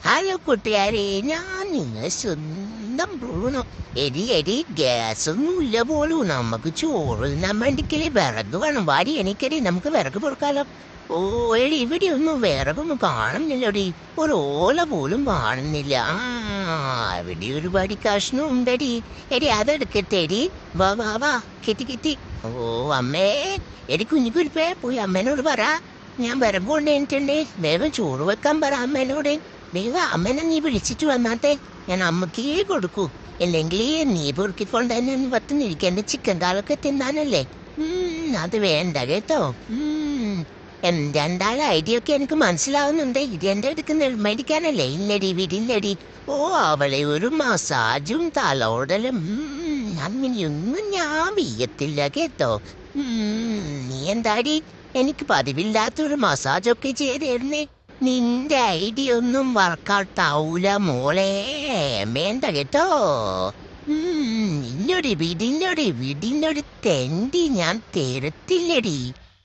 Hello കൂട്ടുകാരെ, ഞാൻ നിങ്ങളെ സ്വന്തം ബ്രൂണോ. എടി ഗ്യാസൊന്നുമില്ല പോലും. നമുക്ക് ചോറ് തിന്നാൻ വേണ്ടിക്കല് വിറക് വേണം. വാരി എനിക്കടി, നമുക്ക് വിറക് പൊറുക്കാലോ. ഓ എടി, ഇവിടെ ഒന്നും വിറകൊന്നും കാണുന്നില്ലടി. ഒരു ഓല പോലും കാണുന്നില്ല. ഇവിടെ ഒരുപാട് കഷ്ണം ഉണ്ടടി. എടി അതെടുക്കട്ടെടി. വാ വാ വാ, കിട്ടി. ഓ അമ്മേ, എടി കുഞ്ഞിക്കുരിപ്പേ, പോയി അമ്മേനോട് പറ, ഞാൻ വിറക് കൊണ്ടുവന്നിട്ടുണ്ട്. വേഗം ചോറ് വെക്കാൻ പറ അമ്മേനോട്. ദൈവ, അമ്മനെ നീ വിളിച്ചിട്ട് വന്നാട്ടെ, ഞാൻ അമ്മക്കേ കൊടുക്കൂ. അല്ലെങ്കിൽ നീ പൊറുക്കിക്കൊണ്ട് തന്നെ പറ്റുന്നിരിക്കും. എന്റെ ചിക്കൻ കാലൊക്കെ തിന്നാനല്ലേ. അത് വേണ്ട കേട്ടോ. രണ്ടാളെ ഐഡിയ ഒക്കെ എനിക്ക് മനസ്സിലാവുന്നുണ്ട്. ഇത് എന്റെ അടുക്കുന്ന മേടിക്കാനല്ലേ. ഇല്ലടി വിടില്ലടി. ഓ, അവളെ ഒരു മസാജും തലോടലും അങ്ങനെയൊന്നും ഞാൻ വീയത്തില്ല കേട്ടോ. നീ എന്താടി എനിക്ക് പതിവില്ലാത്തൊരു മസാജൊക്കെ ചെയ്തിരുന്നേ. നിന്റെ ഐഡിയ ഒന്നും വർക്കൗട്ട് ആവൂല മോളെ. വേണ്ട കേട്ടോ. ഇന്നൊരു വിടിനൊരു തെണ്ടി ഞാൻ തരത്തില്ലടി.